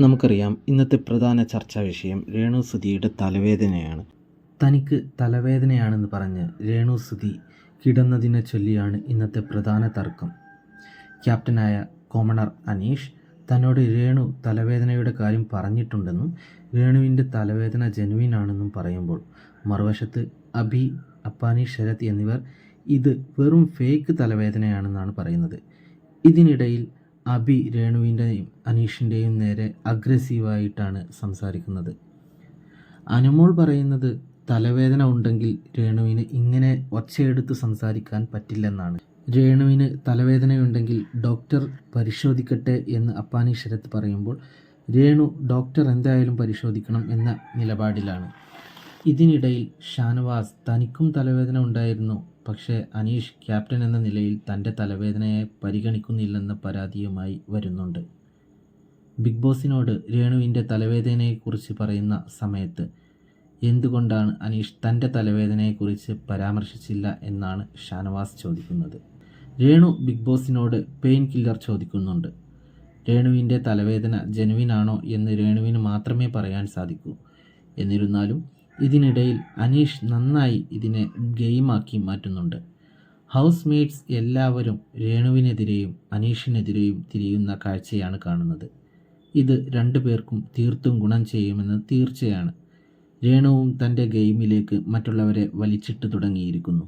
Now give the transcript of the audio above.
നമുക്കറിയാം, ഇന്നത്തെ പ്രധാന ചർച്ചാ വിഷയം രേണുസുധിയുടെ തലവേദനയാണ്. തനിക്ക് തലവേദനയാണെന്ന് പറഞ്ഞ് രേണുസുധി കിടന്നതിനെ ചൊല്ലിയാണ് ഇന്നത്തെ പ്രധാന തർക്കം. ക്യാപ്റ്റനായ കോമണർ അനീഷ് തന്നോട് രേണു തലവേദനയുടെ കാര്യം പറഞ്ഞിട്ടുണ്ടെന്നും രേണുവിൻ്റെ തലവേദന ജെനുവിനാണെന്നും പറയുമ്പോൾ, മറുവശത്ത് അഭി, അപ്പാനി, ശരത് എന്നിവർ ഇത് വെറും ഫേക്ക് തലവേദനയാണെന്നാണ് പറയുന്നത്. ഇതിനിടയിൽ അഭി രേണുവിൻ്റെയും അനീഷിൻ്റെയും നേരെ അഗ്രസീവായിട്ടാണ് സംസാരിക്കുന്നത്. അനുമോൾ പറയുന്നത് തലവേദന ഉണ്ടെങ്കിൽ രേണുവിന് ഇങ്ങനെ ഒച്ചയെടുത്ത് സംസാരിക്കാൻ പറ്റില്ലെന്നാണ്. രേണുവിന് തലവേദനയുണ്ടെങ്കിൽ ഡോക്ടർ പരിശോധിക്കട്ടെ എന്ന് അപ്പാനി ശരത് പറയുമ്പോൾ, രേണു ഡോക്ടർ എന്തായാലും പരിശോധിക്കണം എന്ന നിലപാടിലാണ്. ഇതിനിടയിൽ ഷാനവാസ് തനിക്കും തലവേദന ഉണ്ടായിരുന്നു, പക്ഷേ അനീഷ് ക്യാപ്റ്റൻ എന്ന നിലയിൽ തൻ്റെ തലവേദനയെ പരിഗണിക്കുന്നില്ലെന്ന പരാതിയുമായി വരുന്നുണ്ട്. ബിഗ് ബോസിനോട് രേണുവിൻ്റെ തലവേദനയെക്കുറിച്ച് പറയുന്ന സമയത്ത് എന്തുകൊണ്ടാണ് അനീഷ് തൻ്റെ തലവേദനയെക്കുറിച്ച് പരാമർശിച്ചില്ല എന്നാണ് ഷാനവാസ് ചോദിക്കുന്നത്. രേണു ബിഗ് ബോസിനോട് പെയിൻ കില്ലർ ചോദിക്കുന്നുണ്ട്. രേണുവിൻ്റെ തലവേദന ജെനുവിനാണോ എന്ന് രേണുവിന് മാത്രമേ പറയാൻ സാധിക്കൂ. എന്നിരുന്നാലും ഇതിനിടയിൽ അനീഷ് നന്നായി ഇതിനെ ഗെയിമാക്കി മാറ്റുന്നുണ്ട്. ഹൗസ് മേറ്റ്സ് എല്ലാവരും രേണുവിനെതിരെയും അനീഷിനെതിരെയും തിരിയുന്ന കാഴ്ചയാണ് കാണുന്നത്. ഇത് രണ്ടുപേർക്കും തീർത്തും ഗുണം ചെയ്യുമെന്ന് തീർച്ചയാണ്. രേണുവും തൻ്റെ ഗെയിമിലേക്ക് മറ്റുള്ളവരെ വലിച്ചിട്ട് തുടങ്ങിയിരിക്കുന്നു.